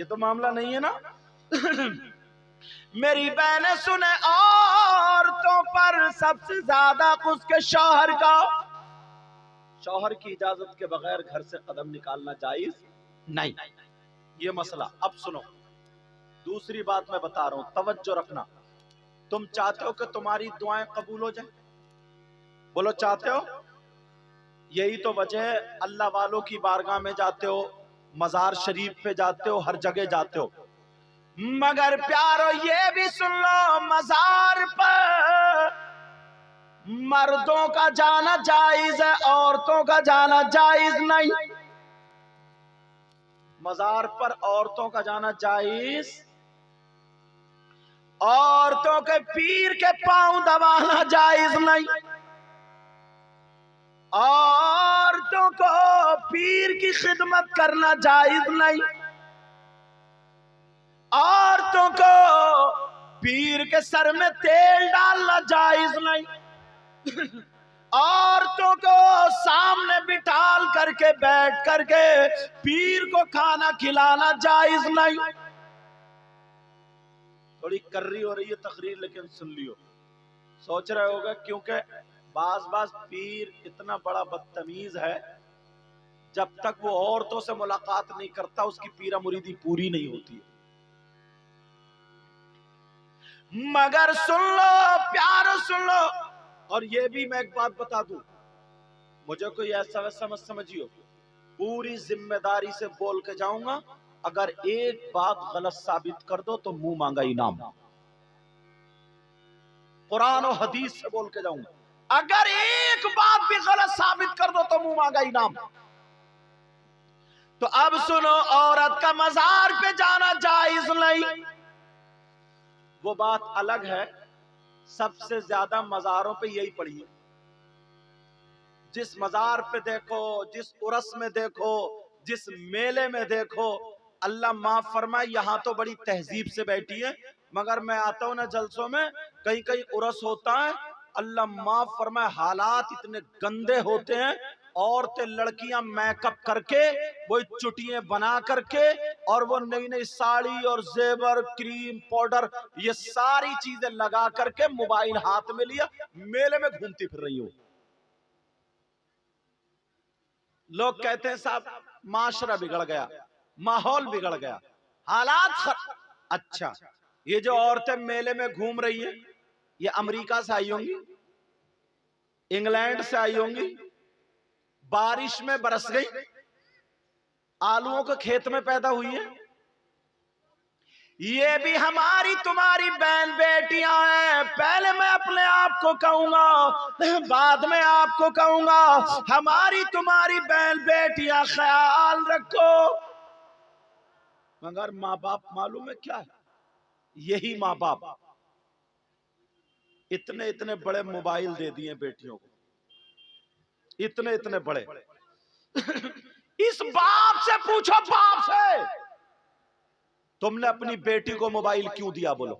یہ تو معاملہ نہیں ہے نا۔ میری بہنیں سنیں، عورتوں پر سب سے زیادہ اس کے شوہر کا، شوہر کی اجازت کے بغیر گھر سے قدم نکالنا جائز نہیں، یہ مسئلہ۔ اب سنو دوسری بات میں بتا رہا ہوں، توجہ رکھنا۔ تم چاہتے ہو کہ تمہاری دعائیں قبول ہو جائیں؟ بولو چاہتے ہو؟ یہی تو وجہ ہے اللہ والوں کی بارگاہ میں جاتے ہو، مزار شریف پہ جاتے ہو، ہر جگہ جاتے ہو، مگر پیارو یہ بھی سن لو، مزار پر مردوں کا جانا جائز ہے، عورتوں کا جانا جائز نہیں۔ مزار پر عورتوں کا جانا جائز، عورتوں کے پیر کے پاؤں دبانا جائز نہیں، عورتوں کو پیر کی خدمت کرنا جائز نہیں، عورتوں کو پیر کے سر میں تیل ڈالنا جائز نہیں، عورتوں کو سامنے بٹھال کر کے بیٹھ کر کے پیر کو کھانا کھلانا جائز نہیں۔ تھوڑی کرری ہو رہی ہے تقریر، لیکن سن لیو۔ سوچ رہے ہوگا کیونکہ بعض پیر اتنا بڑا بدتمیز ہے، جب تک وہ عورتوں سے ملاقات نہیں کرتا اس کی پیرا مریدی پوری نہیں ہوتی ہے۔ مگر سن لو پیارو، سن لو، اور یہ بھی میں ایک بات بتا دوں، مجھے کوئی ایسا ویسا مت سمجھیو، پوری ذمہ داری سے بول کے جاؤں گا، اگر ایک بات غلط ثابت کر دو تو منہ مانگا انعام۔ قرآن و حدیث سے بول کے جاؤں گا، اگر ایک بات بھی غلط ثابت کر دو تو منہ مانگا انعام۔ تو اب سنو، عورت کا مزار پہ جانا جائز نہیں، وہ بات الگ ہے۔ سب سے زیادہ مزاروں پہ یہی پڑی ہے، جس مزار پہ دیکھو، جس عرس میں دیکھو، جس میلے میں دیکھو، اللہ معاف فرمائے یہاں تو بڑی تہذیب سے بیٹھی ہے، مگر میں آتا ہوں نا جلسوں میں، کہیں کہیں عرس ہوتا ہے، اللہ معاف فرمائے حالات اتنے گندے ہوتے ہیں، عورتیں لڑکیاں میک اپ کر کے، وہ چٹیاں بنا کر کے، اور وہ نئی نئی ساڑی اور زیور، کریم، پاؤڈر، یہ ساری چیزیں لگا کر کے، موبائل ہاتھ میں لیا، میلے میں گھومتی پھر رہی ہو۔ لوگ کہتے ہیں صاحب معاشرہ بگڑ گیا، ماحول بگڑ گیا، حالات اچھا، یہ جو عورتیں میلے میں گھوم رہی ہیں، یہ امریکہ سے آئی ہوں گی، انگلینڈ سے آئی ہوں گی، بارش میں برس گئی، آلووں کے کھیت میں پیدا ہوئی ہیں، یہ بھی ہماری تمہاری بہن بیٹیاں ہیں۔ پہلے میں اپنے آپ کو کہوں گا، بعد میں آپ کو کہوں گا، ہماری تمہاری بہن بیٹیاں، خیال رکھو۔ مگر ماں باپ معلوم ہے کیا ہے؟ یہی ماں باپ اتنے اتنے بڑے موبائل دے دیے بیٹیوں کو، اتنے اتنے بڑے۔ اس باپ سے پوچھو، باپ سے، تم نے اپنی بیٹی کو موبائل کیوں دیا؟ بولو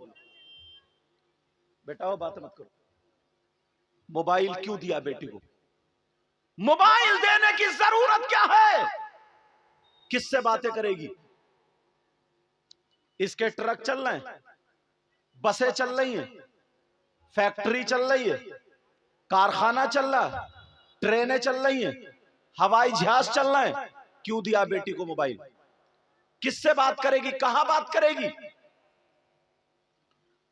بیٹا، وہ بات مت کرو، موبائل کیوں دیا بیٹی کو؟ موبائل دینے کی ضرورت کیا ہے؟ کس سے باتیں کرے گی؟ اس کے ٹرک چل رہے ہیں، بسیں چل رہی ہیں، فیکٹری چل رہی ہے، کارخانہ چل رہا ہے، ٹرینیں چل رہی ہیں، ہوائی جہاز چل رہے ہیں، کیوں دیا بیٹی کو موبائل؟ کس سے بات کرے گی؟ کہاں بات کرے گی؟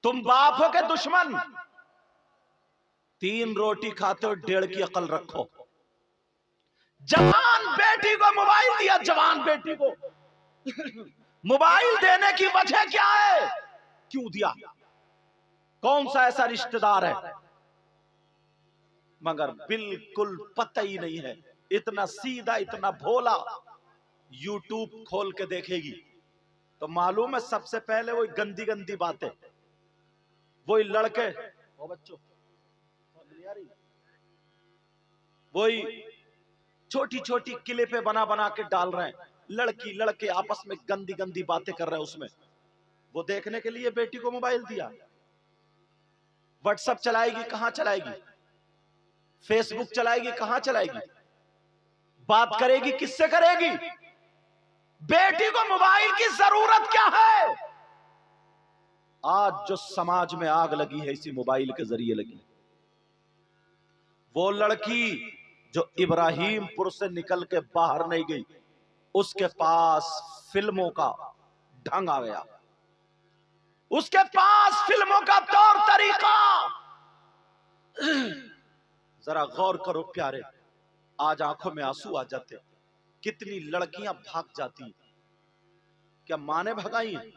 تم باپ ہو کے دشمن، 3 روٹی کھاتے ہو، 1.5 کی عقل رکھو۔ جوان بیٹی کو موبائل دیا، جوان بیٹی کو موبائل دینے کی وجہ کیا ہے؟ کیوں دیا؟ کون سا ایسا رشتہ دار ہے؟ مگر بالکل پتہ ہی نہیں ہے، اتنا سیدھا، اتنا بھولا، یوٹیوب کھول کے دیکھے گی تو معلوم ہے سب سے پہلے وہی گندی گندی باتیں، وہی لڑکے، وہ بچوں وہی چھوٹی چھوٹی کلپیں بنا بنا کے ڈال رہے ہیں، لڑکی لڑکے آپس میں گندی گندی باتیں کر رہے ہیں، اس میں وہ دیکھنے کے لیے بیٹی کو موبائل دیا۔ واٹس ایپ چلائے گی، کہاں چلائے گی؟ فیس بک چلائے گی، کہاں چلائے گی؟ بات کرے گی، کس سے کرے گی؟ بیٹی کو موبائل کی ضرورت کیا ہے؟ آج جو سماج میں آگ لگی ہے اسی موبائل کے ذریعے لگی. وہ لڑکی جو ابراہیم پور سے نکل کے باہر نہیں گئی، اس کے پاس فلموں کا ڈھنگ آ گیا، اس کے پاس فلموں کا طور طریقہ. ذرا غور کرو پیارے، آج آنکھوں میں آنسو آ جاتے. کتنی لڑکیاں بھاگ جاتی ہیں. کیا ماں نے بھگائی ہیں؟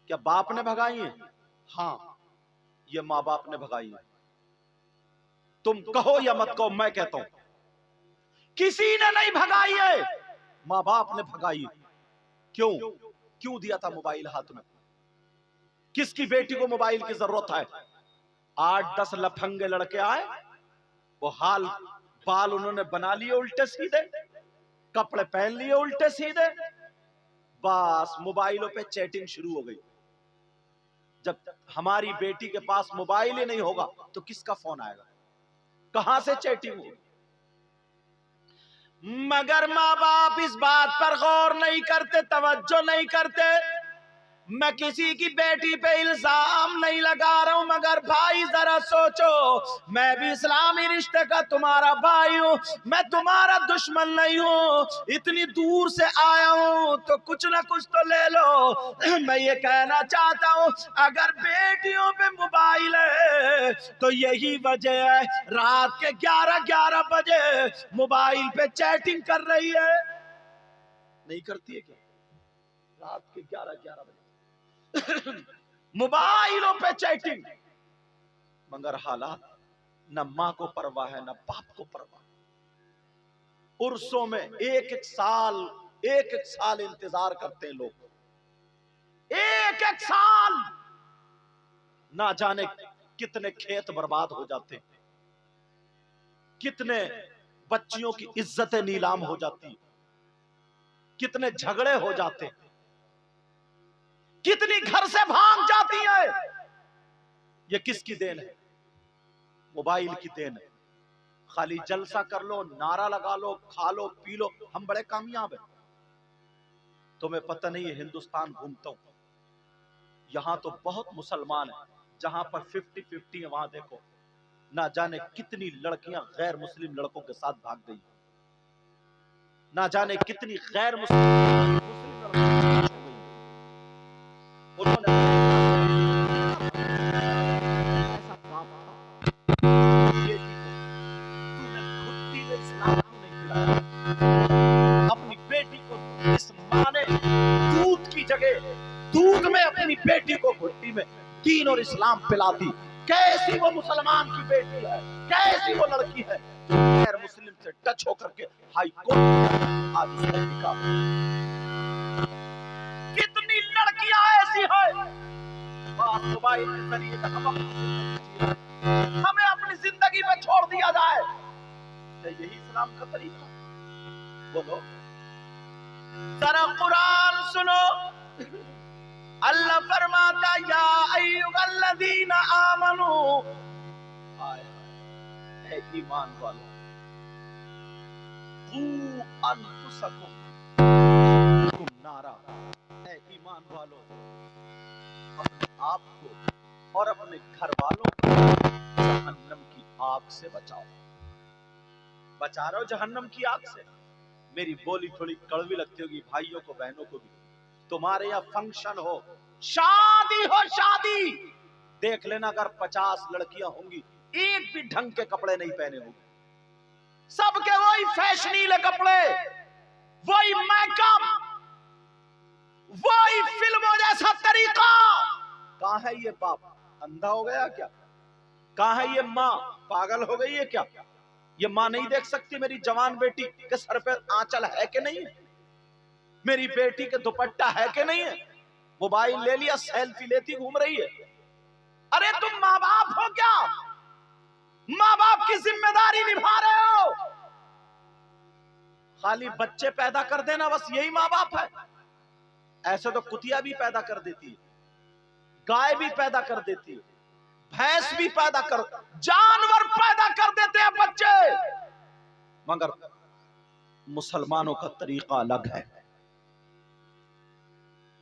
کیا باپ نے بھگائی ہیں؟ ہاں، یہ ماں باپ نے بھگائی ہیں. تم کہو یا مت کہو، میں کہتا ہوں کسی نے نہیں بھگائی ہے، ماں باپ نے بھگائی. کیوں دیا تھا موبائل ہاتھ میں؟ کس کی بیٹی کو موبائل کی ضرورت ہے؟ 8-10 لفنگے لڑکے آئے، وہ حال بال انہوں نے بنا لیے الٹے سیدھے، کپڑے پہن لیے الٹے سیدھے، بس موبائلوں پہ چیٹنگ شروع ہو گئی. جب ہماری بیٹی کے پاس موبائل ہی نہیں ہوگا تو کس کا فون آئے گا؟ کہاں سے چیٹنگ ہوگی؟ مگر ماں باپ اس بات پر غور نہیں کرتے، توجہ نہیں کرتے. میں کسی کی بیٹی پہ الزام نہیں لگا رہا ہوں، مگر بھائی ذرا سوچو، میں بھی اسلامی رشتے کا تمہارا بھائی ہوں، میں تمہارا دشمن نہیں ہوں. اتنی دور سے آیا ہوں تو کچھ نہ کچھ تو لے لو. میں یہ کہنا چاہتا ہوں اگر بیٹیوں پہ موبائل ہے تو یہی وجہ ہے رات کے 11 بجے موبائل پہ چیٹنگ کر رہی ہے. نہیں کرتی ہے کیا؟ رات کے 11 بجے موبائلوں پہ چیٹنگ. مگر حالات، نہ ماں کو پرواہ ہے نہ باپ کو پرواہ. عرسوں میں ایک ایک سال انتظار کرتے ہیں لوگ، ایک سال. نہ جانے کتنے کھیت برباد ہو جاتے ہیں، کتنے بچیوں کی عزتیں نیلام ہو جاتی، کتنے جھگڑے ہو جاتے، کتنی گھر سے بھاگ جاتی ہے. یہ کس کی دین ہے؟ موبائل کی دین ہے. خالی جلسہ کر لو، نعرہ لگا لو، کھا لو پی لو، ہم بڑے کامیاب ہیں. تمہیں پتہ نہیں ہے ہندوستان گھومتا ہوں، یہاں تو بہت مسلمان ہیں، جہاں پر 50-50 ہے وہاں دیکھو نہ جانے کتنی لڑکیاں غیر مسلم لڑکوں کے ساتھ بھاگ گئی، نہ جانے کتنی غیر مسلم لڑکوں کے ساتھ ہو گئی. انہوں نے ایسا کام اپنی بیٹی کو اس ماں نے دودھ کی جگہ دودھ میں اپنی بیٹی کو گھٹی میں دین اور اسلام پلا دی. کیسی وہ مسلمان کی بیٹی ہے، کیسی وہ لڑکی ہے جو غیر مسلم سے ٹچ ہو کر کے ہائی کورٹ آج اس کا نکاح. کتنی لڑکیاں ایسی ہیں بات موبائل کے ذریعے ہمیں اپنی زندگی میں چھوڑ دیا جائے. یہی اسلام کا طریقہ؟ بولو ذرا قرآن سنو. اللہ فرماتا یا ایھا الذین آمنو، اے ایمان والو، قوا انفسکم نارا، اے ایمان والو اپنے آپ کو اور اپنے گھر والوں کو جہنم کی آگ سے بچاؤ. بچا رہا ہو جہنم کی آگ سے. میری بولی تھوڑی کڑوی لگتی ہوگی بھائیوں کو بہنوں کو بھی. تمہارے یہاں فنکشن ہو، شادی ہو، شادی دیکھ لینا اگر 50 لڑکیاں ہوں گی ایک بھی ڈھنگ کے کپڑے نہیں پہنے ہوں گے، سب کے وہی فیشنیلے کپڑے، وہی میک اپ، وہی فلموں جیسا طریقہ. کہاں ہے یہ باپ؟ اندھا ہو گیا کیا؟ کہاں ہے یہ ماں؟ پاگل ہو گئی ہے کیا؟ یہ ماں نہیں دیکھ سکتی میری جوان بیٹی کے سر پہ آنچل ہے کہ نہیں ہے، میری بیٹی کے دوپٹہ ہے کہ نہیں ہے؟ موبائل لے لیا، سیلفی لیتی گھوم رہی ہے. ارے تم ماں باپ ہو کیا؟ ماں باپ کی ذمہ داری نبھا رہے ہو؟ خالی بچے پیدا کر دینا بس یہی ماں باپ ہے؟ ایسے تو کتیا بھی پیدا کر دیتی ہے، گائے بھی پیدا کر دیتی ہے، بھینس بھی پیدا کر، جانور پیدا کر دیتے ہیں بچے. مگر مسلمانوں کا طریقہ الگ ہے.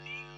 3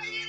3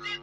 3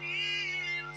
3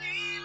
3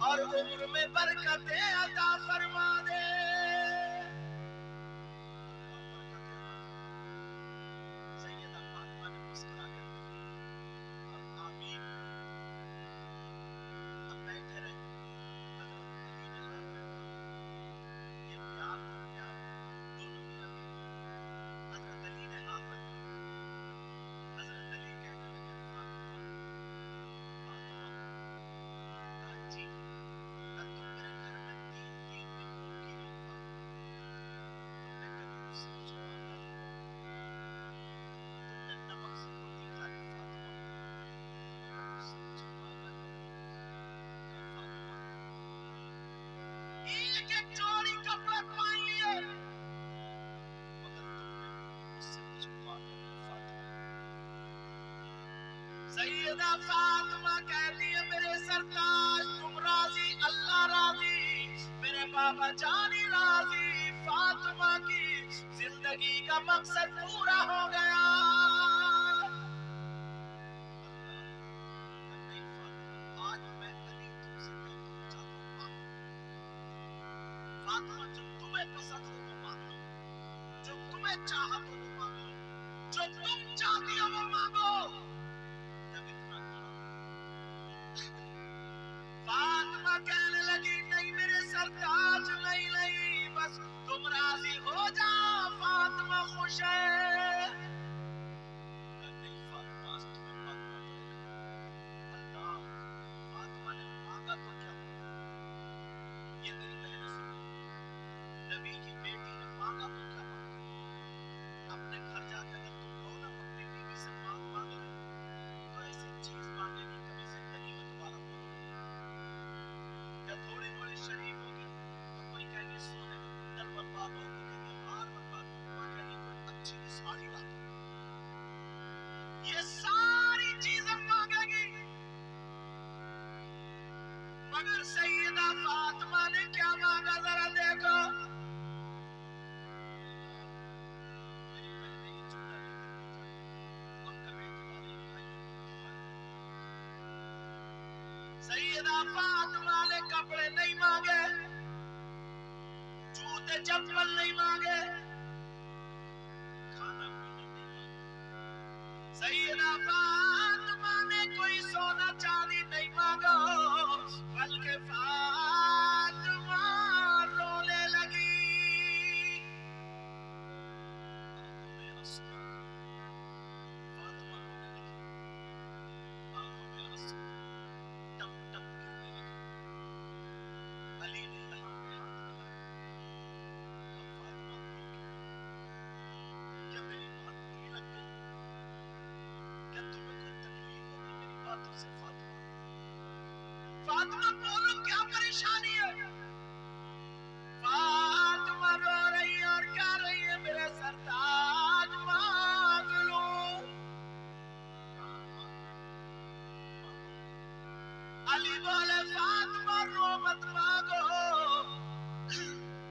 اور عمر میں برکتیں عطا فرما دے. سیدہ فاطمہ نے مسکرا کر اور آمین. اب بیٹھے رہے. حضرت علی نے ہاتھ رکھا. یہ پیار تو پیار دونوں میاں بیوی. حضرت علی نے ہاتھ رکھا. حضرت علی کہنے لگے فاطمہ جی تم میرے گھر میں 3 دن بھوکی رہو. تم نے کبھی مجھ سے کچھ مانگا نہیں. تم نے نمک سے روٹی کھائی فاطمہ. تم نے مجھ سے کچھ مانگا نہیں. فاطمہ ایک ایک جوڑی کپڑے پہن لیے مگر تم نے مجھ سے کچھ مانگا نہیں. فاطمہ سیدہ فاطمہ کہتی ہے میرے سرتاج تم راضی اللہ راضی میرے بابا جانی راضی. فاطمہ کی زندگی کا مقصد پورا ہو گیا. نہیں فاطمہ آج میں علی تم سے کہتا ہوں چاہتا ہوں فاطمہ جو تمہیں پسند ہو وہ مانگ لو. جو تمہیں چاہت ہو وہ مانگ لو. جو تم چاہتی ہو وہ مانگو. جب اتنا کہا فاطمہ کہنے لگی نہیں میرے سرتاج نہیں نہیں بس تم راضی ہو جاؤ. فاطمہ خوش ہے. نہیں فاطمہ آج تمہیں مانگنا پڑے گا. اللہ فاطمہ نے مانگا تو کیا مانگا. یہ میری بہن سنو نبی کی بیٹی نے مانگا تو کیا مانگا. اپنے گھر جا کے اگر تم کہو نا اپنی بیوی سے مانگ لے تو ایسی چیز مانگے گی کبھی زندگی میں دوبارہ بولو یا تھوڑی تھوڑی شریف ہوگی تو کوئی کہے گی سونے کا کنڈل برباد ہو کوئی کہے گی ہار برباد ہو کوئی کہے گی کوئی اچھی ساڑی لا دو. یہ ساری چیزیں مانگے گی مگر سیدہ فاطمہ نے کیا مانگا ذرا دیکھو. میری بہنیں یہ چوڑا لے کر کے جائیں اب کبھی تمہارے بھائیوں کو سیدہ فاطمہ نے کپڑے نہیں مانگے جوتے چپل نہیں مانگے کھانا پینا نہیں مانگا. سیدہ فاطمہ نے کوئی سونا چاندی نہیں مانگا بلکہ فاطمہ رونے لگی. آنکھوں میں آنسو فاطمہ رونے لگی. آنکھوں میں آنسو ٹپ ٹپ گرنے لگے. علی نے یہاں پہ ہاتھ ملایا. اب فاطمہ رو کے کیا میری بات بری لگ گئی. کیا تمہیں کوئی تکلیف ہوگی میری باتوں سے. فاطمہ فاطمہ بولو کیا پریشانی ہے. فاطمہ رو رہی ہے اور کہہ رہی ہے میرے سرتاج مانگ لوں. علی بولے فاطمہ رو مت مانگو.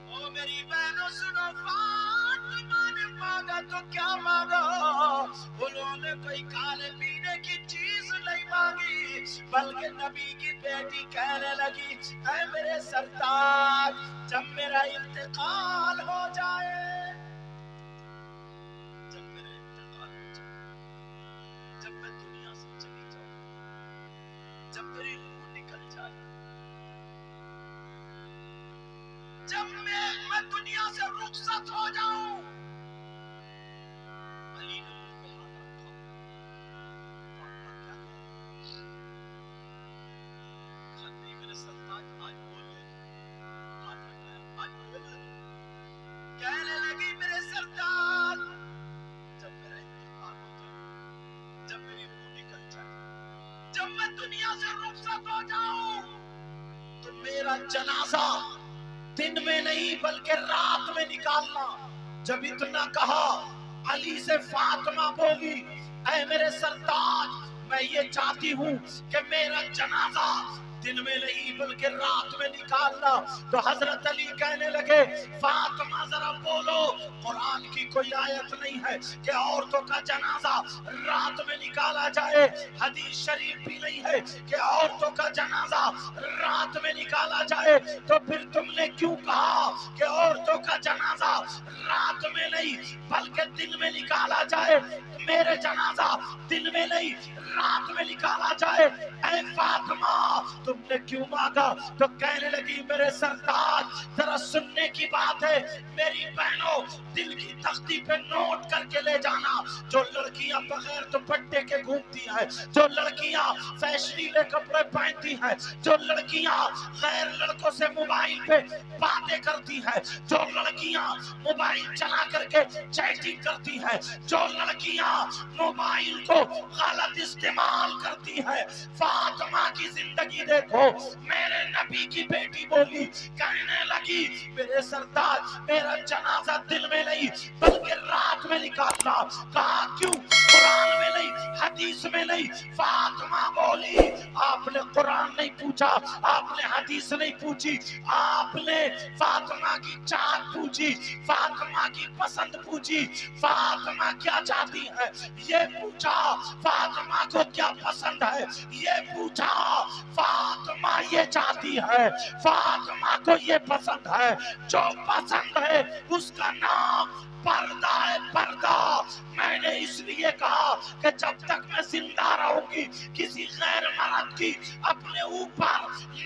او میری بہنوں سنو فاطمہ نے مانگا تو کیا مانگا. انہوں نے کوئی کھانے پینے کی چیز نہیں مانگی بلکہ نبی کی بیٹی کہنے لگی اے میرے سرتاج جب میرا انتقال ہو جائے جب میرا انتقال ہو جائے جب میں دنیا سے چلی جاؤں جب میری روح نکل جائے جب میں دنیا سے رخصت ہو جاؤں. علی نے منہ پہ ہاتھ رکھا. فاطمہ کیا کہے نہیں میرے سرتاج آج بول لے. ہاتھ رکھا آج بول لے. کہنے لگی میرے سرتاج جب میرا انتقال ہو جائے جب میری روح نکل جائے جب میں دنیا سے رخصت ہو جاؤں تو میرا جنازہ دن میں نہیں بلکہ رات میں نکالنا. جب اتنا کہا علی سے فاطمہ بولی اے میرے سرتاج میں یہ چاہتی ہوں کہ میرا جنازہ دن میں نہیں بلکہ رات میں نکالنا. تو حضرت علی کہنے لگے فاطمہ ذرا بولو قرآن کی کوئی آیت نہیں ہے کہ عورتوں کا جنازہ رات میں نکالا جائے. حدیث شریف بھی نہیں ہے کہ عورتوں کا جنازہ رات میں نکالا جائے تو پھر تم نے کیوں کہا کہ عورتوں کا جنازہ رات میں نہیں بلکہ دن میں نکالا جائے؟ میرے جنازہ دن میں نہیں رات میں نکالا جائے۔ اے فاطمہ تم نے کیوں مانگا؟ تو کہنے لگی میرے سرتاج ذرا سننے کی بات ہے، میری بہنوں دل کی تختی پہ نوٹ کر کے لے جانا، جو لڑکیاں بغیر دوپٹے کے گھومتی ہیں، جو لڑکیاں فیشنیبل کپڑے پہنتی ہیں، جو لڑکیاں غیر لڑکوں سے موبائل پہ باتیں کرتی ہیں، جو لڑکیاں موبائل چلا کر کے چیٹنگ کرتی ہیں، جو لڑکیاں موبائل کو غلط استعمال کرتی ہیں، فاطمہ کی زندگی دیکھو۔ میرے نبی کی بیٹی بولی، کہنے لگی میرے سردار میرا جنازہ دل میں نہیں بلکہ رات میں نکالنا۔ کہا کیوں؟ قرآن میں نہیں، حدیث میں نہیں۔ فاطمہ بولی آپ نے قرآن نہیں پوچھا، آپ نے حدیث نہیں پوچھی، آپ نے فاطمہ کی چاہت پوچھی، فاطمہ کی پسند پوچھی، فاطمہ کیا چاہتی ہے یہ پوچھا، فاطمہ کو کیا پسند ہے یہ پوچھا، فاطمہ یہ چاہتی ہے، فاطمہ کو یہ پسند ہے، جو پسند ہے اس کا نام پردہ ہے، پردہ۔ میں نے اس لیے کہا کہ جب تک میں زندہ رہوں گی کسی غیر مرد کی اپنے اوپر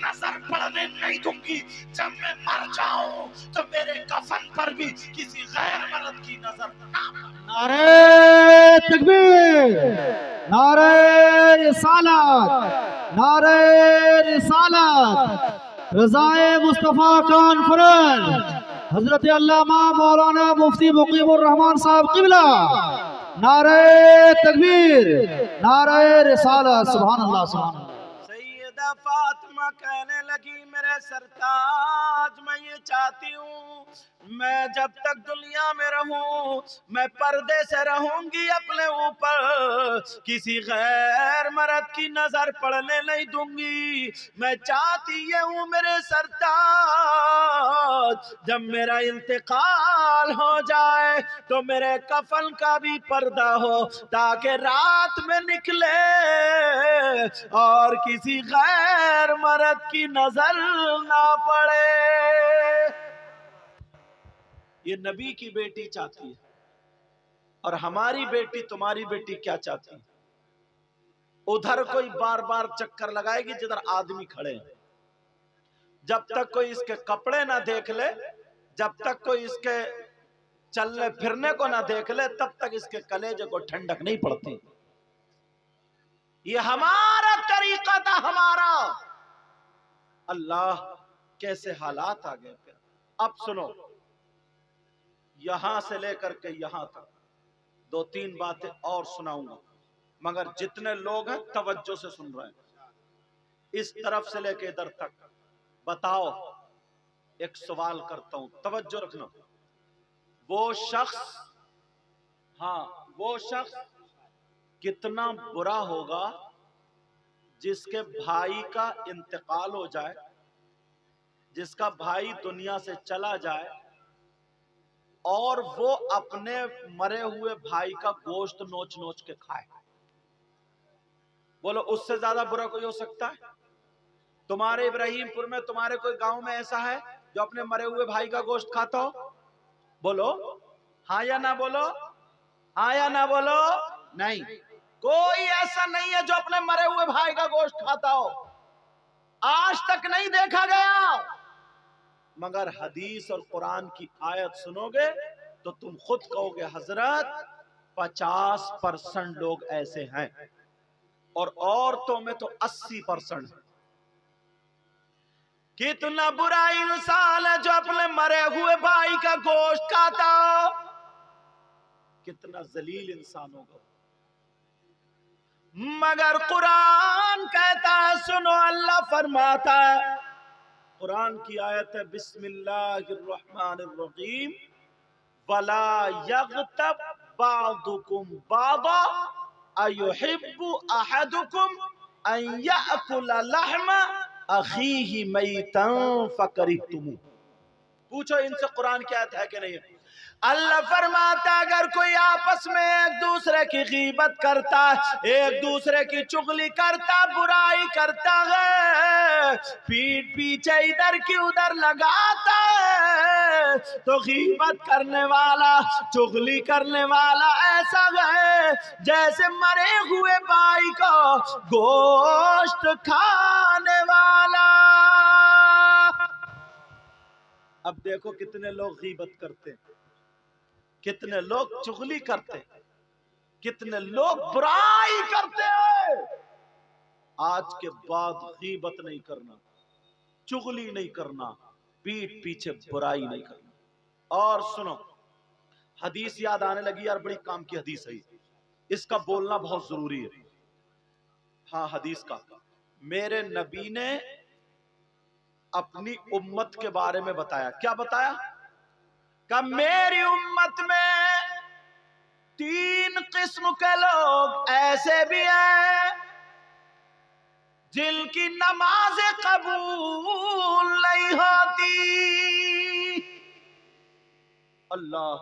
نظر پڑنے نہیں دوں گی، جب میں مر جاؤں تو میرے کفن پر بھی کسی غیر مرد کی نظر نہ پڑے۔ نعرہ تکبیر، نعرہ رسالت، نعرہ رسالت، رضائے مصطفیٰ کانفرنس حضرت علامہ مولانا مفتی مقیم الرحمان صاحب قبلہ، نعرہ تکبیر، نعرہ رسالت، سبحان اللہ سبحان اللہ۔ سیدہ فاطمہ کہنے لگی میرے سرتاج میں یہ چاہتی ہوں میں جب تک دنیا میں رہوں میں پردے سے رہوں گی، اپنے اوپر کسی غیر مرد کی نظر پڑنے نہیں دوں گی۔ میں چاہتی یہ ہوں میرے سرتاج جب میرا انتقال ہو جائے تو میرے کفن کا بھی پردہ ہو، تاکہ رات میں نکلے اور کسی غیر مرد کی نظر نہ پڑے۔ یہ نبی کی بیٹی چاہتی ہے، اور ہماری بیٹی تمہاری بیٹی کیا چاہتی ہے؟ ادھر کوئی بار بار چکر لگائے گی جدھر آدمی کھڑے ہیں، جب تک کوئی اس کے کپڑے نہ دیکھ لے، جب تک کوئی اس کے چلنے پھرنے کو نہ دیکھ لے، تب تک اس کے کلیجے کو ٹھنڈک نہیں پڑتی۔ یہ ہمارا طریقہ تھا، ہمارا۔ اللہ کیسے حالات آ گئے پھر۔ اب سنو، یہاں سے لے کر کے یہاں تک دو تین باتیں اور سناؤں گا، مگر جتنے لوگ ہیں توجہ سے سن رہے ہیں، اس طرف سے لے کے ادھر تک بتاؤ۔ ایک سوال کرتا ہوں، توجہ رکھنا۔ وہ شخص کتنا برا ہوگا جس کے بھائی کا انتقال ہو جائے، جس کا بھائی دنیا سے چلا جائے اور وہ اپنے مرے ہوئے بھائی کا گوشت نوچ نوچ کے کھائے۔ بولو اس سے زیادہ برا کوئی ہو سکتا ہے؟ تمہارے ابراہیم پور میں، تمہارے کوئی گاؤں میں ایسا ہے جو اپنے مرے ہوئے بھائی کا گوشت کھاتا ہو؟ بولو ہاں یا نہ بولو، ہاں یا نہ بولو۔ نہیں، کوئی ایسا نہیں ہے جو اپنے مرے ہوئے بھائی کا گوشت کھاتا ہو، آج تک نہیں دیکھا گیا۔ مگر حدیث اور قرآن کی آیت سنو گے تو تم خود کہو گے حضرت 50% لوگ ایسے ہیں، اور عورتوں میں تو 80%۔ کتنا برا انسان ہے جو اپنے مرے ہوئے بھائی کا گوشت کھاتا ہو، کتنا ذلیل انسان ہوگا۔ مگر قرآن کہتا ہے، سنو، اللہ فرماتا ہے، قرآن کی آیت ہے، بسم اللہ الرحمن الرحیم، وَلَا يَغْتَبْ بَعْضُكُمْ بَعْضًا أَيُحِبُّ أَحَدُكُمْ أَن يَأْكُلَ لَحْمَ أَخِيهِ مَيْتًا فَكَرِهْتُمُوهُ۔ پوچھو ان سے قرآن کی آیت ہے کہ نہیں ہے؟ اللہ فرماتا ہے اگر کوئی آپس میں ایک دوسرے کی غیبت کرتا ہے، ایک دوسرے کی چغلی کرتا، برائی کرتا ہے، پیٹ پیچھے ادھر کی ادھر لگاتا ہے، تو غیبت کرنے والا، چغلی کرنے والا ایسا ہے جیسے مرے ہوئے بھائی کو گوشت کھانے والا۔ اب دیکھو کتنے لوگ غیبت کرتے ہیں، کتنے لوگ چغلی کرتے ہیں، کتنے لوگ برائی کرتے ہیں۔ آج کے بعد غیبت نہیں کرنا، چغلی نہیں کرنا، پیٹ پیچھے برائی نہیں کرنا۔ اور سنو، حدیث یاد آنے لگی یار، بڑی کام کی حدیث ہے، اس کا بولنا بہت ضروری ہے۔ ہاں، حدیث کا، میرے نبی نے اپنی امت کے بارے میں بتایا۔ کیا بتایا؟ کہ میری امت میں 3 قسم کے لوگ ایسے بھی ہیں جن کی نماز قبول نہیں ہوتی، اللہ،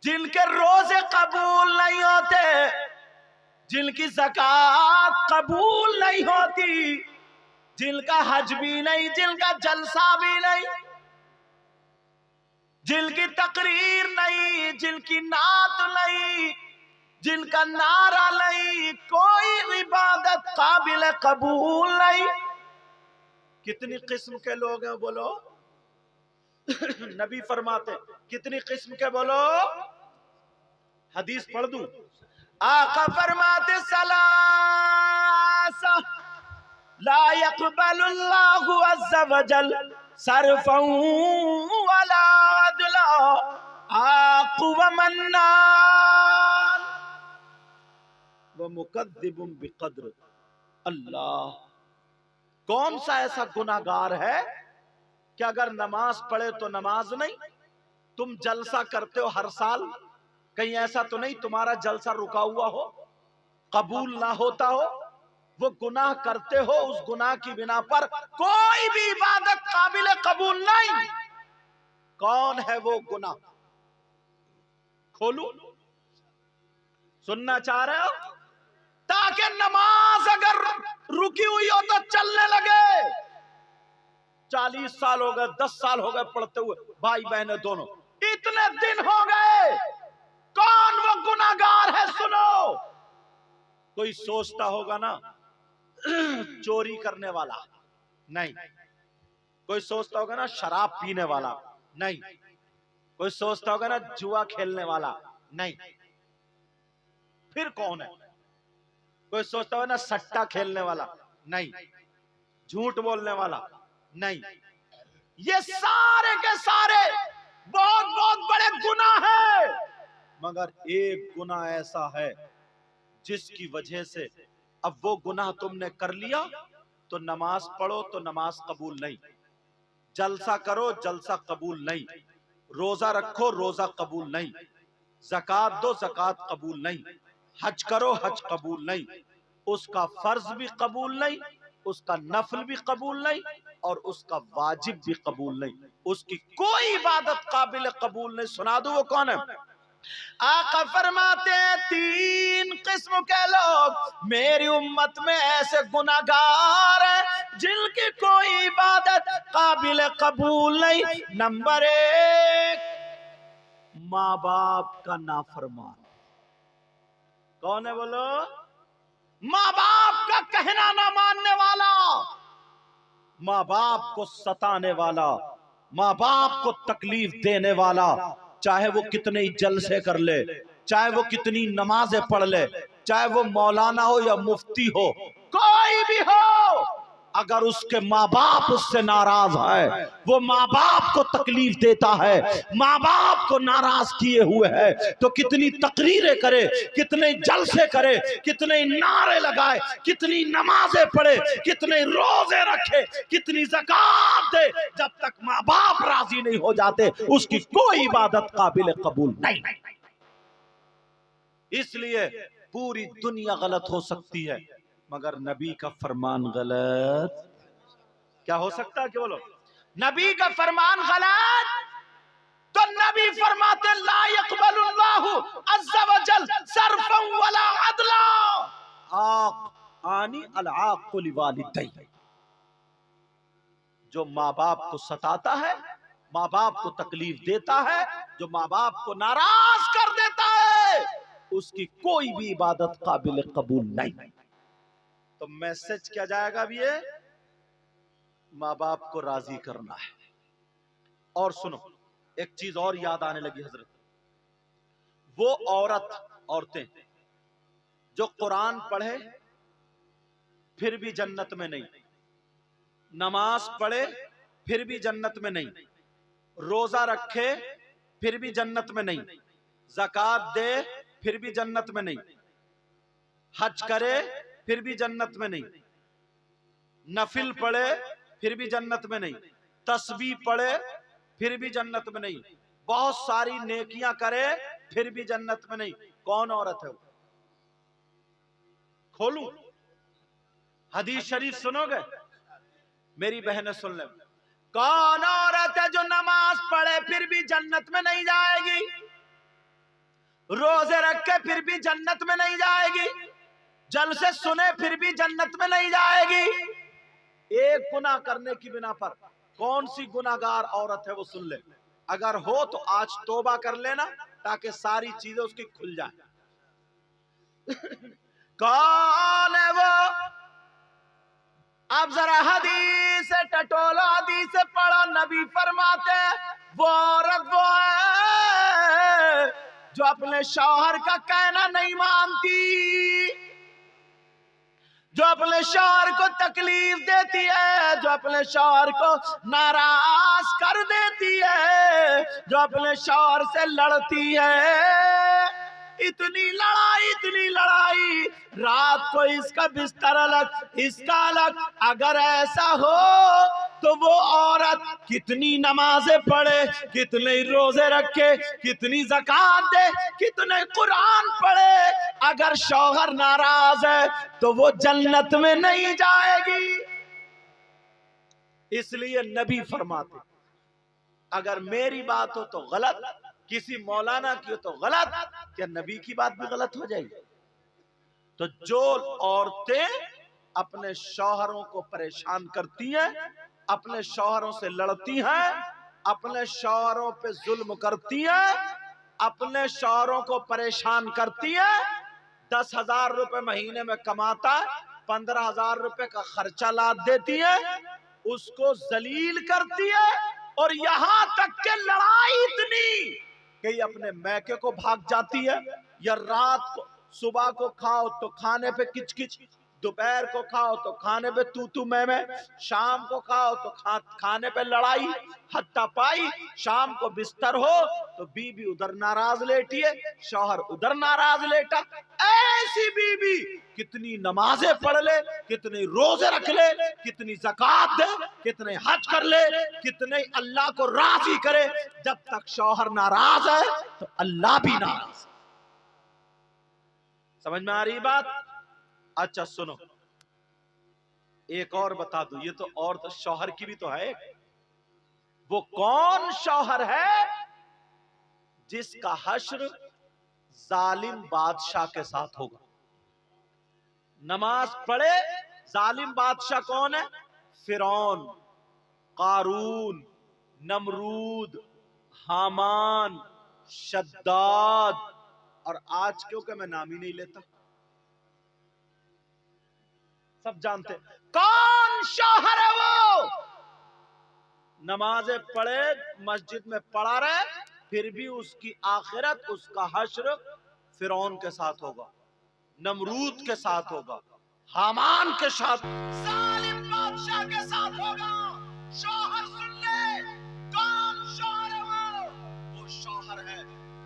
جن کے روزے قبول نہیں ہوتے، جن کی زکوٰۃ قبول نہیں ہوتی، جن کا حج بھی نہیں، جن کا جلسہ بھی نہیں، جن کی تقریر نہیں، جن کی نعت نہیں، جن کا نعرہ نہیں، کوئی عبادت قابل قبول نہیں۔ کتنی قسم کے لوگ ہیں بولو؟ نبی فرماتے کتنی قسم کے بولو؟ حدیث پڑھ دوں؟ آقا فرماتے ثلاثہ لا يقبل اللہ عز وجل صرفا ولا عدلا، عاق ومنان ومکذب بقدر۔ اللہ، کون سا ایسا گناہگار ہے کہ اگر نماز پڑھے تو نماز نہیں؟ تم جلسہ کرتے ہو ہر سال، کہیں ایسا تو نہیں تمہارا جلسہ رکا ہوا ہو، قبول نہ ہوتا ہو؟ وہ گناہ کرتے ہو، اس گناہ کی بنا پر کوئی بھی عبادت قابل قبول نہیں۔ کون ہے وہ گناہ؟ کھولو، سننا چاہ رہے ہو؟ تاکہ نماز اگر رکی ہوئی ہو تو چلنے لگے۔ 40 سال ہو گئے، 10 سال ہو گئے پڑھتے ہوئے، بھائی بہنیں دونوں، اتنے دن ہو گئے، کون وہ گناہگار ہے؟ سنو، کوئی سوچتا ہوگا نا چوری کرنے والا، نہیں۔ کوئی سوچتا ہوگا نا شراب پینے والا، نہیں۔ کوئی سوچتا ہوگا نا جوا کھیلنے والا، نہیں۔ پھر کون ہے؟ کوئی سوچتا ہوگا نا سٹا کھیلنے والا، نہیں۔ جھوٹ بولنے والا، نہیں۔ یہ سارے کے سارے بہت بہت بڑے گناہ ہیں، مگر ایک گناہ ایسا ہے جس کی وجہ سے اب وہ گناہ تم نے کر لیا تو نماز پڑھو تو نماز قبول نہیں، جلسہ کرو جلسہ قبول نہیں، روزہ رکھو روزہ قبول نہیں، زکوٰۃ دو زکوٰۃ قبول نہیں، حج کرو حج قبول نہیں، اس کا فرض بھی قبول نہیں، اس کا نفل بھی قبول نہیں، اور اس کا واجب بھی قبول نہیں، اس کی کوئی عبادت قابل قبول نہیں۔ سنا دو وہ کون ہے؟ آقا فرماتے ہیں 3 قسم کے لوگ میری امت میں ایسے گناہگار ہیں جن کی کوئی عبادت قابل قبول نہیں۔ نمبر 1، ماں باپ کا نافرمان۔ کون ہے بولو؟ ماں باپ کا کہنا نہ ماننے والا، ماں باپ کو ستانے والا، ماں باپ کو تکلیف دینے والا، چاہے وہ کتنے جلسے کر لے، چاہے وہ کتنی نمازیں پڑھ لے، چاہے وہ مولانا ہو یا مفتی ہو، کوئی بھی ہو، اگر اس کے ماں باپ اس سے ناراض ہے، وہ ماں باپ کو تکلیف دیتا ہے، ماں باپ کو ناراض کیے ہوئے ہے، تو کتنی تقریریں کرے، کتنے جلسے کرے، کتنے نعرے لگائے، کتنی نمازیں پڑھے، کتنے روزے رکھے، کتنی زکوٰۃ دے، جب تک ماں باپ راضی نہیں ہو جاتے اس کی کوئی عبادت قابل قبول نہیں۔ اس لیے پوری دنیا غلط ہو سکتی ہے مگر نبی کا فرمان غلط کیا ہو سکتا ہے؟ کہ بولو نبی کا فرمان غلط، تو نبی فرماتے لا يقبل اللہ عز وجل صرفا ولا عدلا. عاق آنی العاق لوالدی، جو ماں باپ کو ستاتا ہے، ماں باپ کو تکلیف دیتا ہے، جو ماں باپ کو ناراض کر دیتا ہے، اس کی کوئی بھی عبادت قابل قبول نہیں. تو میسج کیا جائے گا بھی یہ، ماں باپ کو راضی کرنا ہے. اور سنو ایک چیز اور یاد آنے لگی حضرت، وہ عورتیں جو قرآن پڑھے پھر بھی جنت میں نہیں، نماز پڑھے پھر بھی جنت میں نہیں، روزہ رکھے پھر بھی جنت میں نہیں، زکوٰۃ دے پھر بھی جنت میں نہیں، حج کرے پھر بھی جنت میں نہیں، نفل پڑھے پھر بھی جنت میں نہیں، تسبیح پڑھے پھر بھی جنت میں نہیں، بہت ساری نیکیاں کرے پھر بھی جنت میں نہیں. کون عورت ہے وہ؟ کھولوں حدیث شریف سنو گے؟ میری بہنیں سن لیں. کون عورت ہے جو نماز پڑھے پھر بھی جنت میں نہیں جائے گی، روزے رکھے پھر بھی جنت میں نہیں جائے گی، جلسے سنے پھر بھی جنت میں نہیں جائے گی؟ ایک گناہ کرنے کی بنا پر. کون سی گناہگار عورت ہے وہ سن لے، اگر ہو تو آج توبہ کر لینا تاکہ ساری چیزیں اس کی کھل جائیں. کون ہے وہ؟ اب ذرا حدیث ٹٹولو، حدیث پڑھو. نبی فرماتے وہ عورت وہ ہے جو اپنے شوہر کا کہنا نہیں مانتی، جو اپنے شوہر کو تکلیف دیتی ہے، جو اپنے شوہر کو ناراض کر دیتی ہے، جو اپنے شوہر سے لڑتی ہے. اتنی لڑائی، رات کو اس کا بستر الگ اس کا الگ. اگر ایسا ہو تو وہ عورت کتنی نمازیں پڑھے، کتنے روزے رکھے، کتنی زکوٰۃ دے، کتنے قرآن پڑھے، اگر شوہر ناراض ہے تو وہ جنت میں نہیں جائے گی. اس لیے نبی فرماتے اگر میری بات ہو تو غلط، کسی مولانا کی ہو تو غلط، کیا نبی کی بات بھی غلط ہو جائے گی؟ تو جو عورتیں اپنے شوہروں کو پریشان کرتی ہیں، اپنے شوہروں سے لڑتی ہیں، اپنے شوہروں پہ ظلم کرتی ہیں، اپنے شوہروں کو پریشان کرتی ہیں، 10,000 روپے مہینے میں کماتا ہے، 15,000 روپے کا خرچہ لاد دیتی ہے، اس کو ذلیل کرتی ہے، اور یہاں تک کہ لڑائی اتنی کہ یہ اپنے میکے کو بھاگ جاتی ہے، یا رات کو صبح کو کھاؤ تو کھانے پہ کچ کچ، دوپہر کو کھاؤ تو کھانے پہ تو میں، شام کو کھاؤ تو کھانے پہ لڑائی حتی پائی. شام کو بستر ہو تو بیوی ادھر ناراض لیٹی ہے، شوہر ادھر ناراض لیٹا. ایسی بیوی کتنی نمازیں پڑھ لے، کتنی روزے رکھ لے، کتنی زکوٰۃ دے، کتنے حج کر لے، کتنے اللہ کو راضی کرے، جب تک شوہر ناراض ہے تو اللہ بھی ناراض ہے. سمجھ میں آ رہی بات؟ اچھا سنو ایک اور بتا دوں، یہ تو عورت شوہر کی بھی تو ہے. وہ کون شوہر ہے جس کا حشر ظالم بادشاہ کے ساتھ ہوگا؟ نماز پڑھے. ظالم بادشاہ کون ہے؟ فرعون، قارون، نمرود، حامان، شداد، اور آج کیونکہ میں نام ہی نہیں لیتا سب جانتے. کون شوہر ہے وہ؟ نمازیں پڑھے، مسجد میں پڑھا رہے، پھر بھی اس کی آخرت، اس کا حشر فرعون کے ساتھ ہوگا، نمرود کے ساتھ ہوگا، حامان کے ساتھ، ظالم بادشاہ کے ساتھ ہوگا. شوہر سن لے، کون شوہر ہے وہ شوہر ہے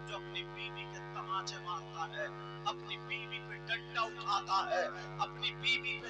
جو اپنی بیوی کے تماچے مارتا ہے، اپنی بیوی پہ ڈنڈا اٹھاتا ہے، اپنی بیوی پہ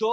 2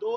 2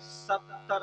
70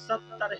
70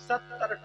70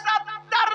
70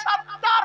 70।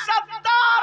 70।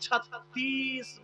36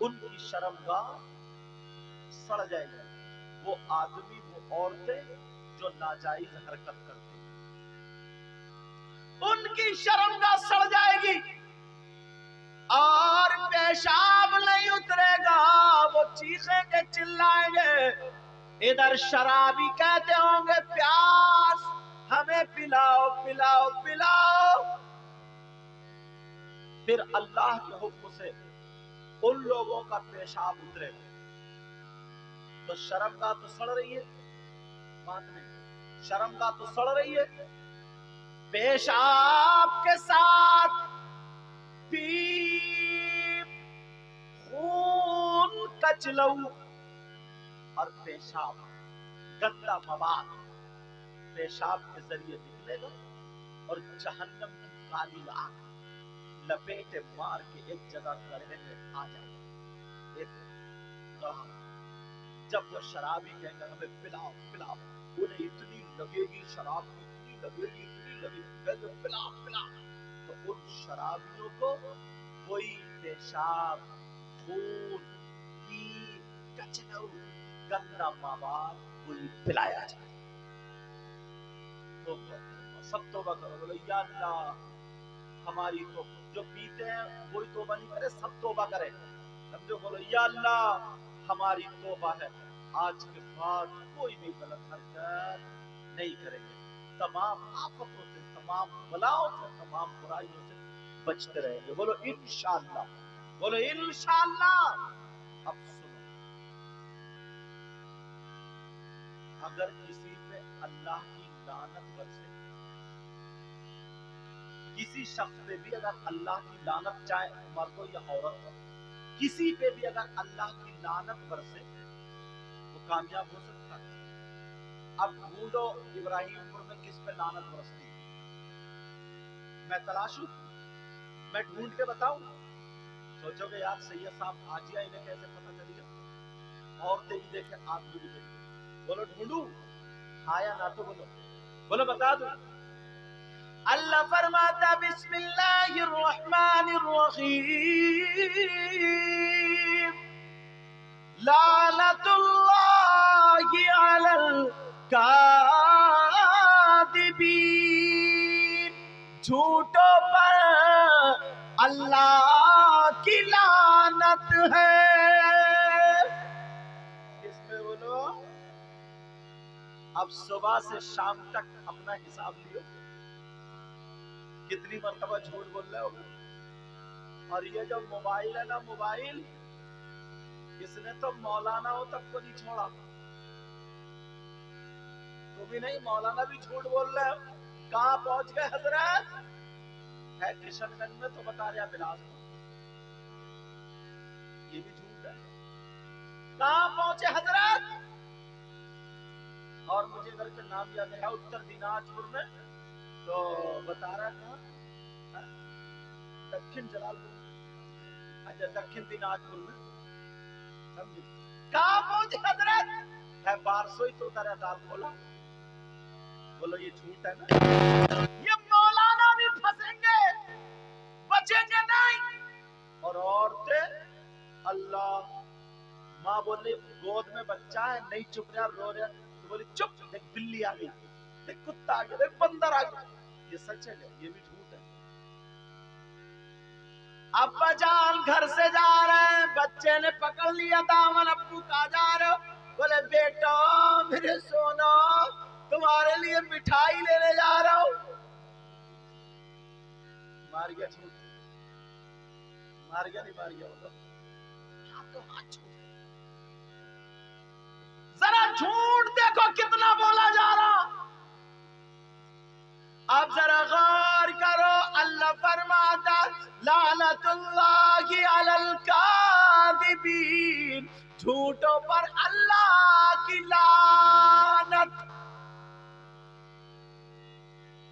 ان کی شرمگاہ سڑ جائے گی. وہ آدمی وہ عورتیں جو ناجائز حرکت کرتے ہیں ان کی شرمگاہ سڑ جائے گی اور پیشاب نہیں اترے گا. وہ چیخیں گے چلائیں گے. ادھر شرابی کہتے ہوں گے پیاس ہمیں پلاؤ پلاؤ پلاؤ. پھر اللہ کے حکم سے ان لوگوں کا پیشاب اترے گا. تو شرمگاہ تو سڑ رہی ہے بات نہیں, شرمگاہ تو سڑ رہی ہے. پیشاب کے ساتھ پیپ خون کچلو اور پیشاب گندا مواد پیشاب کے ذریعے نکلے گا اور جہنم کی کالی آگ لپیٹے مار کے ایک جگہ گڑھے میں آ جائے گا. ایک گڑھا جب وہ شرابی کہیں گے ہمیں پلاؤ پلاؤ, انہیں اتنی لگے گی شراب اتنی لگے گی کہتے پلاؤ پلاؤ. تو ان شرابیوں کو کوئی پیشاب خون پیپ کچلو گندا مواد کوئی پلایا جائے. سب توبہ کرو, بولو یا اللہ ہماری تو جو پیتے ہیں وہی توبہ نہیں کرے, سب توبہ کرے. سمجھو, بولو یا اللہ ہماری توبہ ہے, آج کے بعد کوئی بھی غلط حرکت نہیں کریں گے. تمام آفتوں سے, تمام بلاؤں سے, تمام برائیوں سے بچتے رہیں گے. بولو انشاءاللہ, بولو انشاءاللہ. اب سنو, اگر کسی پہ اللہ کی لعنت برسے, کسی شخص پہ بھی اگر اللہ کی لعنت, چاہے مرد ہو یا عورت ہو, کسی پہ بھی اگر اللہ کی لعنت برسے وہ کامیاب ہو سکتا ہے. اب ڈھونڈو ابراہیم پور میں کس پہ لعنت برستی, میں تلاشوں, میں ڈھونڈ کے بتاؤں. سوچو گے یار سید صاحب حاجیہ انہیں کیسے پتہ چلی گا, عورتیں بھی دیکھیں آدمی بھی دیکھیں. بولو ڈھونڈوں, ہاں یا نہ, تو بولو, بولو بتا دو. اللہ فرماتا بسم اللہ الرحمن الرحیم لعنت اللہ علی الکاذبین, جھوٹوں پر اللہ کی لعنت ہے. کس پہ بولو؟ اب صبح سے شام تک اپنا حساب لیو, کتنی مرتبہ جھوٹ بول رہے ہو. اور یہ جو موبائل ہے نا, موبائل اس نے تو مولانا ہو تک کو نہیں چھوڑا. تو بھی نہیں, مولانا بھی جھوٹ بول رہے ہو. کہاں پہنچ گئے حضرت؟ ہے کشن گنج میں تو بتا رہا بلاسپور, یہ بھی جھوٹ ہے. کہاں پہنچے حضرت؟ اور مجھے گھر کا نام یاد ہے اتر دیناج پور میں, تو بتا رہا تھا دکن جلال پور, اچھا دکن دیناج پور میں, سمجھے. کہاں پہنچے حضرت؟ ہے بارسوئی تو ادھر دار کھولا. بولو یہ جھوٹ ہے نا, یہ مولانا بھی پھنسیں گے, بچیں گے نہیں. اور عورتیں اللہ, ماں بولی گود میں بچہ ہے نہیں چپ رہا, رو رہا, تو بولی چپ, دیکھ بلی آ گئی, دیکھ کتا آ گیا, دیکھ بندر آ گیا. یہ سچ ہے کیا؟ یہ بھی جھوٹ ہے. ابا جان گھر سے جا رہے ہیں, بچے نے پکڑ لیا دامن, ابو کہاں جا رہے ہو؟ بولے بیٹا میرے سونا تمہارے لیے مٹھائی لینے جا رہا ہوں. مار گیا جھوٹ, مار گیا نہیں مار گیا, بولو ذرا جھوٹ دیکھو کتنا بولا جا رہا. اب ذرا غور کرو, اللہ فرماتا لعنت اللہ علی الکاذبین, جھوٹوں پر اللہ کی لعنت.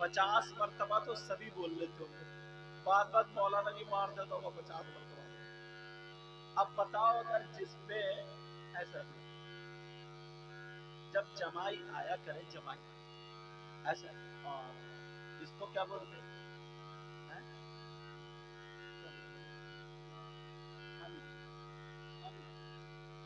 50 مرتبہ تو سبھی بول لیتے ہو, بعد بعد مولانا بھی مار دیتا ہوگا 50 مرتبہ. اب بتاؤ اگر جس پہ ایسا جب جمائی آیا کرے, جمائی ایسا, اس کو کیا بولتے ہیں؟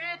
1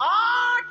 8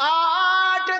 8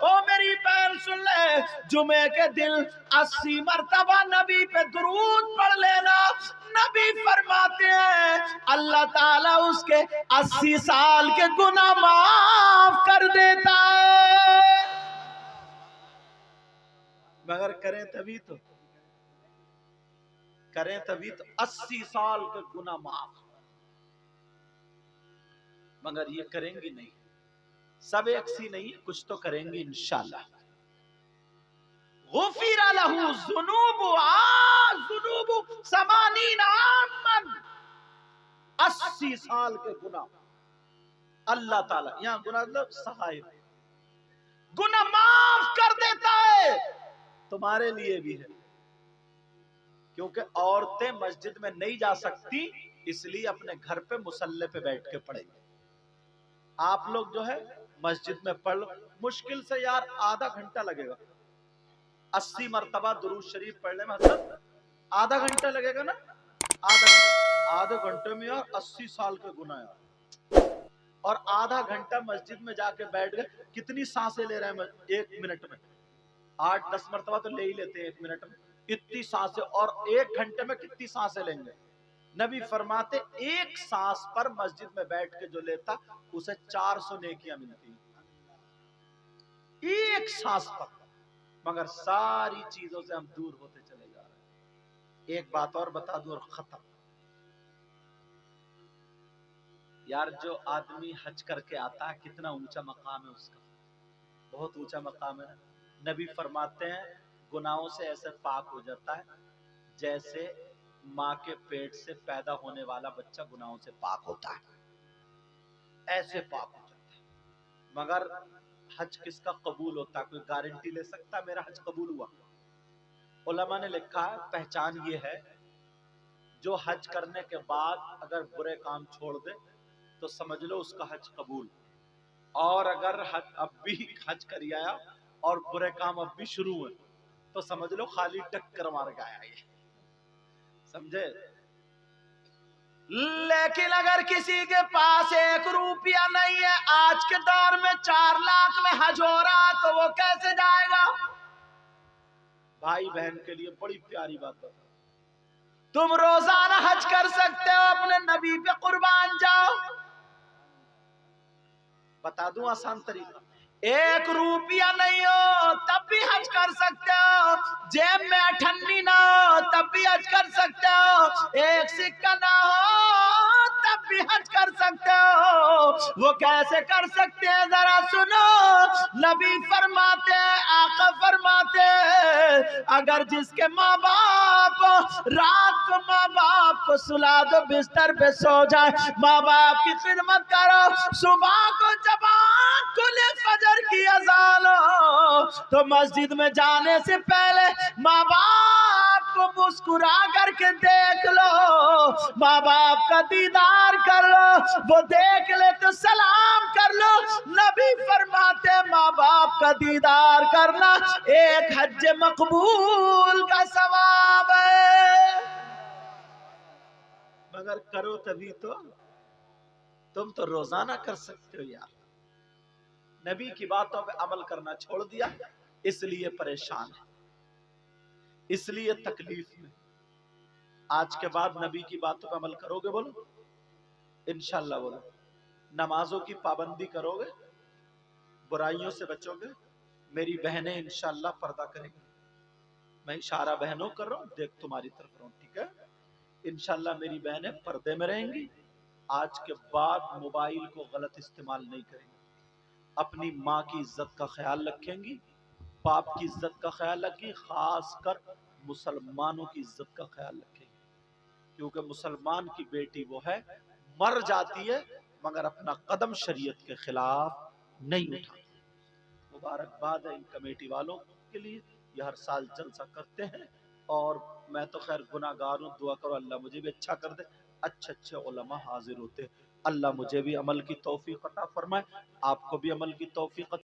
او میری بہن سن لے، جمعے کے دن 80 مرتبہ نبی پہ درود پڑھ لینا، نبی فرماتے ہیں اللہ تعالیٰ اس کے 80 سال کے گناہ معاف کر دیتا ہے۔ مگر کریں تبھی تو 80 سال کے گناہ معاف، مگر یہ کریں گی نہیں، سب ایک سی نہیں، کچھ تو کریں گی انشاءاللہ۔ غفر لہ ذنوب 80 عامن، 80 سال کے گناہ اللہ تعالیٰ، یہاں گناہ مطلب صغائر، گناہ معاف کر دیتا ہے، تمہارے لیے بھی ہے، کیونکہ عورتیں مسجد میں نہیں جا سکتی، اس لیے اپنے گھر پہ مصلی پہ بیٹھ کے پڑھیں گے۔ آپ لوگ جو ہے مسجد میں پڑھ لو، مشکل سے یار آدھا گھنٹہ لگے گا، 80 مرتبہ درود شریف پڑھنے میں حضرت آدھا گھنٹہ لگے گا نا، آدھے گھنٹے میں یار 80 سال کے گناہ یار، اور آدھا گھنٹہ مسجد میں جا کے بیٹھ گئے، کتنی سانسیں لے رہے ہیں ایک منٹ میں؟ 8-10 مرتبہ تو لے ہی لیتے ہیں ایک منٹ میں، اتنی سانسیں، اور ایک گھنٹے میں کتنی سانسیں لیں گے؟ نبی فرماتے ایک سانس پر مسجد میں بیٹھ کے جو لیتا اسے 400 نیکیاں ملتی، ایک سانس پر۔ مگر ساری چیزوں سے ہم دور ہوتے چلے جا رہے ہیں۔ ایک بات اور بتا دوں اور ختم، یار جو آدمی حج کر کے آتا ہے کتنا اونچا مقام ہے اس کا، بہت اونچا مقام ہے۔ نبی فرماتے ہیں گناہوں سے ایسے پاک ہو جاتا ہے جیسے ماں کے پیٹ سے پیدا ہونے والا بچہ گناہوں سے پاک ہوتا ہے، ایسے پاک ہو جاتا ہے۔ مگر حج کس کا قبول ہوتا ہے؟ کوئی گارنٹی لے سکتا ہے میرا حج قبول ہوا؟ علماء نے لکھا ہے پہچان یہ ہے، جو حج کرنے کے بعد اگر برے کام چھوڑ دے تو سمجھ لو اس کا حج قبول، اور اگر اب بھی حج کر آیا اور برے کام اب بھی شروع ہوئے تو سمجھ لو خالی ٹکر مار کے آیا یہ، سمجھے؟ لیکن اگر کسی کے پاس 1 روپیہ نہیں ہے، آج کے دور میں 4 لاکھ میں حج ہو رہا تو وہ کیسے جائے گا؟ بھائی بہن کے لیے بڑی پیاری بات بتا، تم روزانہ حج کر سکتے ہو، اپنے نبی پہ قربان جاؤ۔ بتا دوں آسان طریقہ، 1 روپیہ نہیں ہو تب بھی حج کر سکتے ہو، جیب میں 98 نہ ہو تب بھی حج کر سکتے ہو، 1 سکہ نہ ہو تب بھی حج کر سکتے ہو۔ وہ کیسے کر سکتے ہیں ذرا سنو، نبی فرماتے ہیں، آقا فرماتے ہیں، اگر جس کے ماں باپ رات کو ماں باپ کو سلا دو، بستر پہ سو جائے، ماں باپ کی خدمت کرو، صبح کو جب آنکھ کھلے فجر کی اذان ہو تو مسجد میں جانے سے پہلے ماں باپ کو مسکرا کر کے دیکھ لو، ماں باپ کا دیدار کر لو، وہ دیکھ لے تو سلام کر لو۔ نبی فرماتے ماں باپ کا دیدار کرنا ایک حج مقبول کا ثواب ہے۔ مگر کرو تبھی تو، تم تو روزانہ کر سکتے ہو یار، نبی کی باتوں پہ عمل کرنا چھوڑ دیا، اس لیے پریشان ہے، اس لیے تکلیف میں۔ آج کے بعد نبی کی باتوں پہ عمل کرو گے؟ بولو انشاءاللہ، بولو نمازوں کی پابندی کرو گے، برائیوں سے بچو گے، میری بہنیں انشاءاللہ پردہ کریں گی، میں اشارہ بہنوں کر رہا ہوں، دیکھ تمہاری طرف رہا ہوں، ٹھیک ہے؟ انشاءاللہ میری بہنیں پردے میں رہیں گی، آج کے بعد موبائل کو غلط استعمال نہیں کریں گی، اپنی ماں کی عزت کا خیال رکھیں گی، باپ کی عزت کا خیال رکھیں گی، خاص کر مسلمانوں کی عزت کا خیال رکھیں گی، کیونکہ مسلمان کی بیٹی وہ ہے مر جاتی ہے مگر اپنا قدم شریعت کے خلاف نہیں اٹھاتی۔ مبارکباد ہے ان کمیٹی والوں کے لیے، یہ ہر سال جلسہ کرتے ہیں، اور میں تو خیر گناہ گار ہوں، دعا کرو اللہ مجھے بھی اچھا کر دے، اچھے اچھے علماء حاضر ہوتے، اللہ مجھے بھی عمل کی توفیق عطا فرمائے، آپ کو بھی عمل کی توفیق عطا